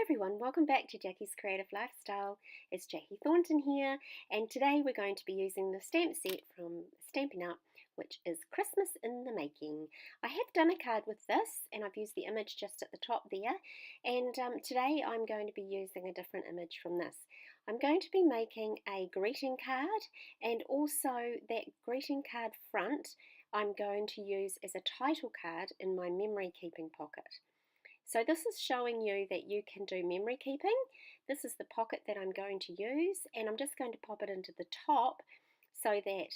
everyone, welcome back to Jackie's Creative Lifestyle. It's Jackie Thornton here, and today we're going to be using the stamp set from Stampin Up, which is Christmas in the Making. I have done a card with this, and I've used the image just at the top there, and today I'm going to be using a different image from this. I'm going to be making a greeting card, and also that greeting card front I'm going to use as a title card in my memory keeping pocket. So this is showing you that you can do memory keeping. This is the pocket that I'm going to use, and I'm just going to pop it into the top so that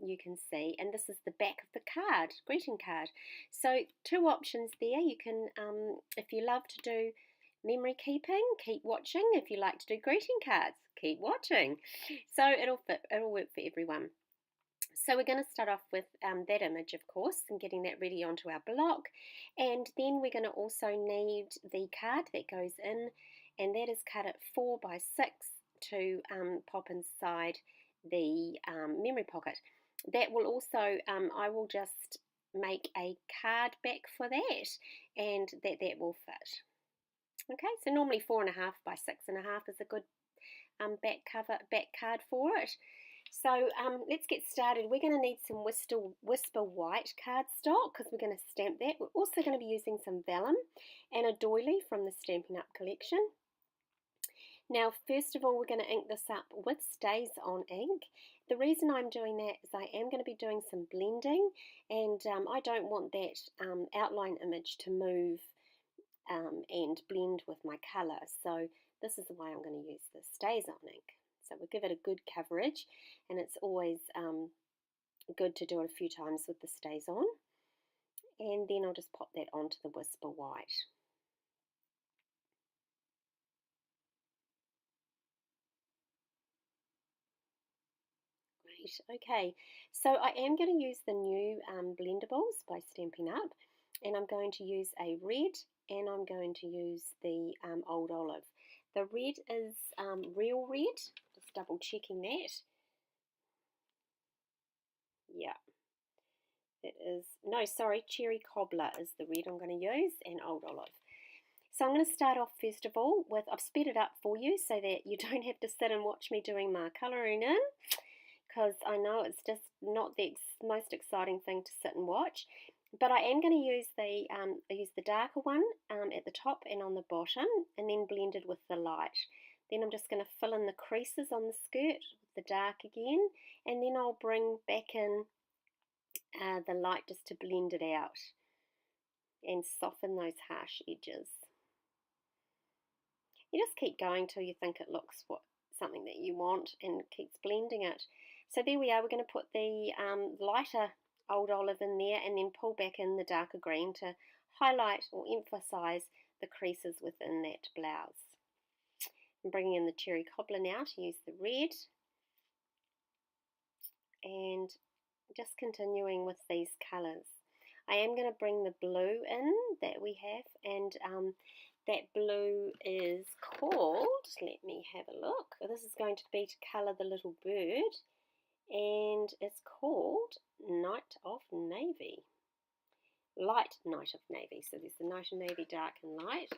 you can see. And this is the back of the card, greeting card. So two options there. You can, if you love to do memory keeping, keep watching. If you like to do greeting cards, keep watching. So it'll work for everyone. So we're going to start off with that image, of course, and getting that ready onto our block. And then we're going to also need the card that goes in, and that is cut at 4 by 6 to pop inside the memory pocket. That will also, I will just make a card back for that, and that will fit. Okay, so normally 4.5 by 6.5 is a good back card for it. So let's get started. We're going to need some Whisper White cardstock because we're going to stamp that. We're also going to be using some vellum and a doily from the Stampin' Up collection. Now, first of all, we're going to ink this up with Stays On ink. The reason I'm doing that is I am going to be doing some blending, and I don't want that outline image to move and blend with my colour. So this is why I'm going to use the Stays On ink. So we'll give it a good coverage, and it's always good to do it a few times with the Stays On. And then I'll just pop that onto the Whisper White. Great, okay. So I am going to use the new Blendables by Stampin' Up, and I'm going to use a red, and I'm going to use the Old Olive. The red is real red, just double checking that. Yeah, it is, no, sorry, Cherry Cobbler is the red I'm going to use, and Old Olive. So I'm going to start off first of all with, I've sped it up for you so that you don't have to sit and watch me doing my colouring in, because I know it's just not the most exciting thing to sit and watch. But I am going to use the darker one at the top and on the bottom, and then blend it with the light. Then I'm just going to fill in the creases on the skirt with the dark again, and then I'll bring back in the light just to blend it out and soften those harsh edges. You just keep going till you think it looks something that you want, and keeps blending it. So there we are. We're going to put the lighter Old Olive in there, and then pull back in the darker green to highlight or emphasize the creases within that blouse. I'm bringing in the Cherry Cobbler now to use the red, and just continuing with these colours. I am going to bring the blue in that we have, and that blue is called, let me have a look, this is going to be to colour the little bird, and it's called Night of Navy. Light Night of Navy. So there's the Night of Navy, dark and light.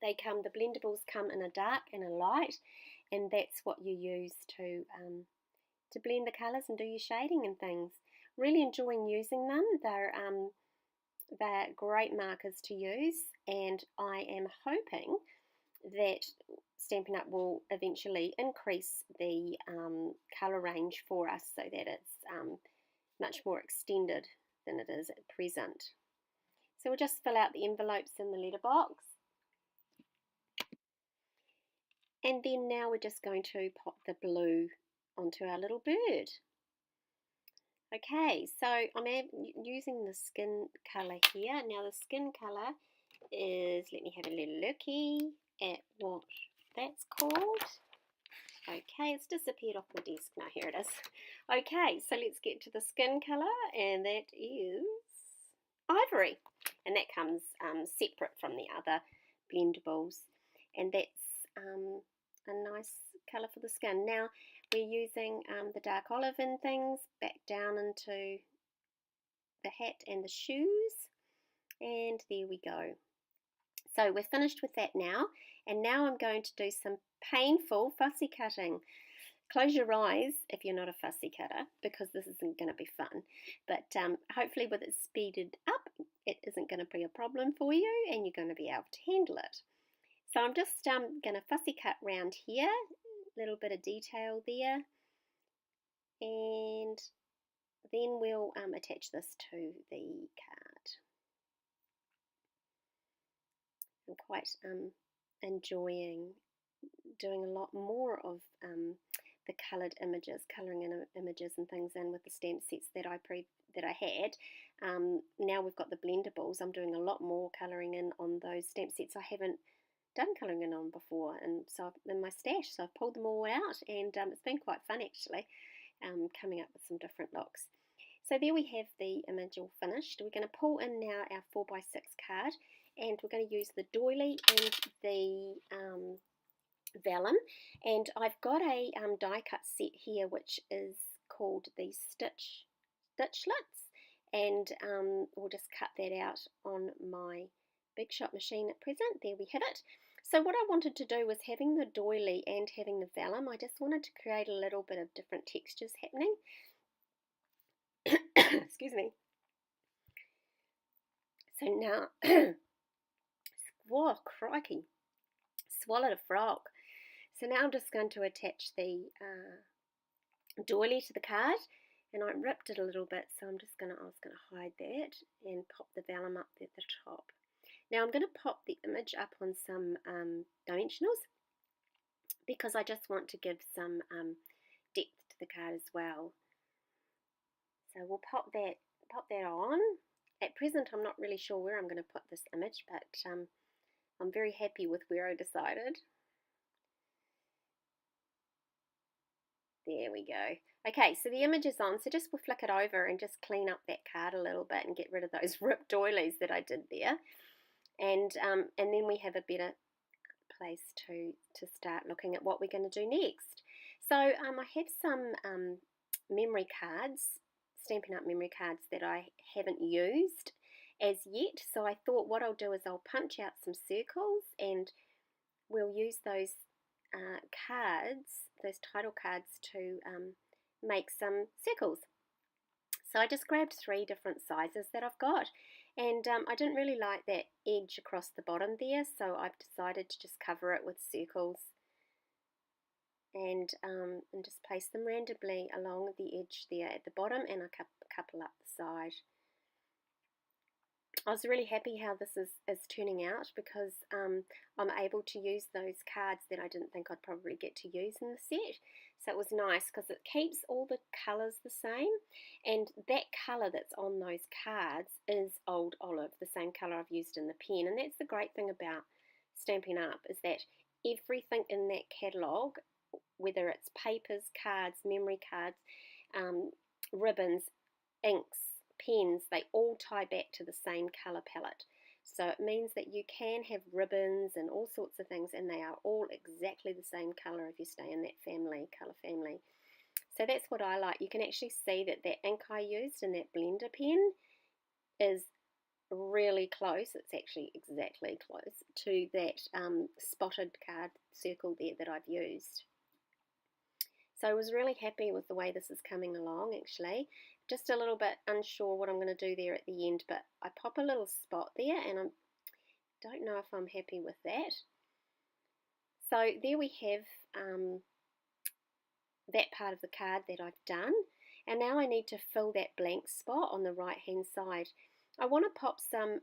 The Blendables come in a dark and a light, and that's what you use to blend the colours and do your shading and things. Really enjoying using them. They're great markers to use, and I am hoping that Stampin' Up will eventually increase the colour range for us so that it's much more extended than it is at present. So we'll just fill out the envelopes in the letterbox. And then now we're just going to pop the blue onto our little bird. Okay, so I'm using the skin colour here. Now the skin colour is, let me have a little looky at what that's called. Okay, it's disappeared off my desk. Now here it is. Okay, so let's get to the skin colour, and that is ivory, and that comes separate from the other Blendables, and that's a nice colour for the skin. Now we're using the dark olive and things back down into the hat and the shoes, and there we go. So we're finished with that now, and now I'm going to do some painful fussy cutting. Close your eyes if you're not a fussy cutter, because this isn't going to be fun, but hopefully with it speeded up it isn't going to be a problem for you and you're going to be able to handle it. So I'm just going to fussy cut round here, a little bit of detail there, and then we'll attach this to the card. I'm quite enjoying doing a lot more of the coloured images, colouring in images and things in with the stamp sets that I had. Now we've got the blendables. I'm doing a lot more colouring in on those stamp sets I haven't done colouring in on before, and so in my stash, so I've pulled them all out, and it's been quite fun actually, coming up with some different looks. So there we have the image all finished. We're going to pull in now our 4x6 card, and we're going to use the doily and the vellum, and I've got a die cut set here which is called the stitchlets, and we'll just cut that out on my Big Shot machine at present. There we have it. So what I wanted to do was, having the doily and having the vellum, I just wanted to create a little bit of different textures happening. Excuse me. So now, whoa, crikey, swallowed a frog. So now I'm just going to attach the doily to the card, and I ripped it a little bit, so I was going to hide that and pop the vellum up at the top. Now I'm going to pop the image up on some dimensionals, because I just want to give some depth to the card as well. So we'll pop that on. At present I'm not really sure where I'm going to put this image, but I'm very happy with where I decided. There we go. Okay, so the image is on, so just we'll flick it over and just clean up that card a little bit and get rid of those ripped doilies that I did there. And then we have a better place to start looking at what we're going to do next. So I have some memory cards, Stampin' Up memory cards that I haven't used as yet. So I thought what I'll do is I'll punch out some circles, and we'll use those cards, those title cards, to make some circles. So I just grabbed 3 different sizes that I've got, and I didn't really like that edge across the bottom there, so I've decided to just cover it with circles and just place them randomly along the edge there at the bottom, and a couple up the side. I was really happy how this is turning out, because I'm able to use those cards that I didn't think I'd probably get to use in the set. So it was nice because it keeps all the colours the same, and that colour that's on those cards is Old Olive, the same colour I've used in the pen. And that's the great thing about Stampin' Up, is that everything in that catalogue, whether it's papers, cards, memory cards, ribbons, inks, pens, they all tie back to the same colour palette. So it means that you can have ribbons and all sorts of things, and they are all exactly the same colour if you stay in that family, colour family. So that's what I like. You can actually see that that ink I used in that blender pen is really close. It's actually exactly close to that spotted card circle there that I've used. So I was really happy with the way this is coming along actually. Just a little bit unsure what I'm going to do there at the end, but I pop a little spot there, and I don't know if I'm happy with that. So there we have that part of the card that I've done, and now I need to fill that blank spot on the right hand side. I want to pop some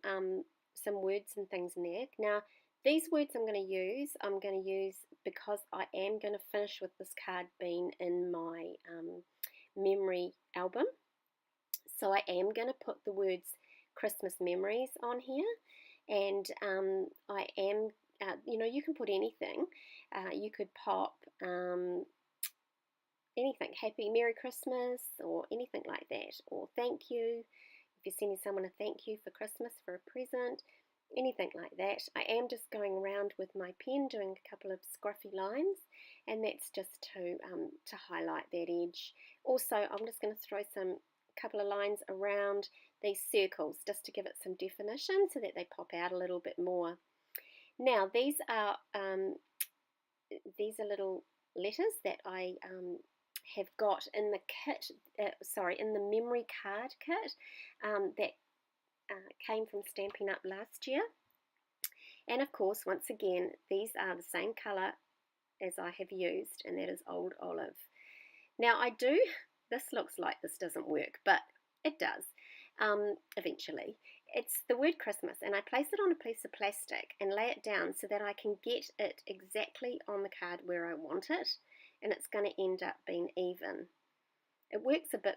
words and things in there. Now these words I'm going to use because I am going to finish with this card being in my memory album. So I am going to put the words Christmas memories on here, and I am, you can put anything. You could pop anything, Happy Merry Christmas, or anything like that, or thank you. If you're sending someone a thank you for Christmas, for a present, anything like that. I am just going around with my pen doing a couple of scruffy lines, and that's just to highlight that edge. Also, I'm just going to throw a couple of lines around these circles just to give it some definition so that they pop out a little bit more. Now these are little letters that I have got in the kit, in the memory card kit that came from Stampin' Up last year. And of course, once again, these are the same colour as I have used, and that is Old Olive. Now this looks like this doesn't work, but it does eventually. It's the word Christmas, and I place it on a piece of plastic and lay it down so that I can get it exactly on the card where I want it, and it's going to end up being even. It works a bit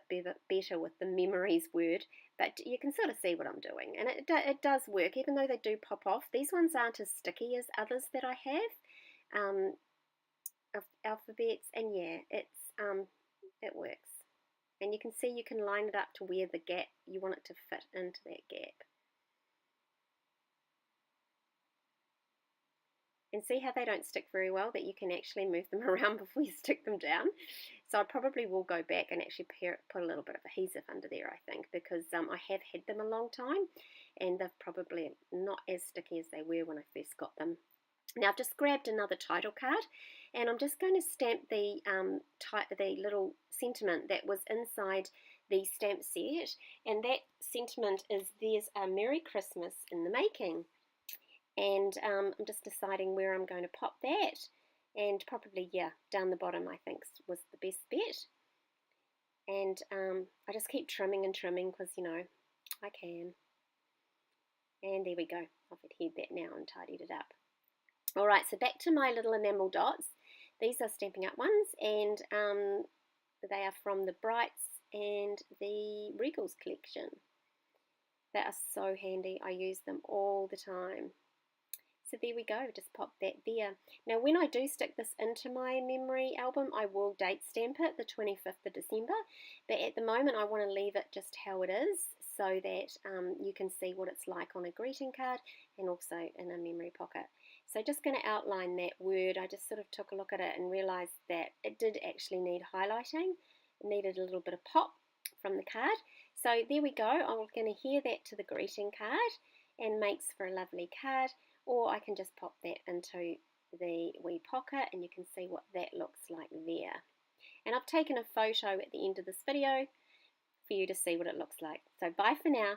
better with the memories word, but you can sort of see what I'm doing, and it does work, even though they do pop off. These ones aren't as sticky as others that I have of alphabets, and yeah, it works. And you can see you can line it up to where the gap, you want it to fit into that gap. And see how they don't stick very well, that you can actually move them around before you stick them down. So I probably will go back and actually put a little bit of adhesive under there, I think, because I have had them a long time and they're probably not as sticky as they were when I first got them. Now I've just grabbed another title card and I'm just going to stamp the little sentiment that was inside the stamp set, and that sentiment is "There's a Merry Christmas in the making." And I'm just deciding where I'm going to pop that, and probably, yeah, down the bottom I think was the best bet. And I just keep trimming and trimming because, you know, I can. And there we go, I've adhered that now and tidied it up. Alright, so back to my little enamel dots. These are Stampin' Up ones, and they are from the Brights and the Regals collection. They are so handy, I use them all the time. So there we go, just pop that there. Now when I do stick this into my memory album, I will date stamp it, the 25th of December, but at the moment I want to leave it just how it is so that you can see what it's like on a greeting card and also in a memory pocket. So just going to outline that word. I just sort of took a look at it and realised that it did actually need highlighting. It needed a little bit of pop from the card. So there we go, I'm going to adhere that to the greeting card and makes for a lovely card. Or I can just pop that into the wee pocket and you can see what that looks like there. And I've taken a photo at the end of this video for you to see what it looks like. So bye for now.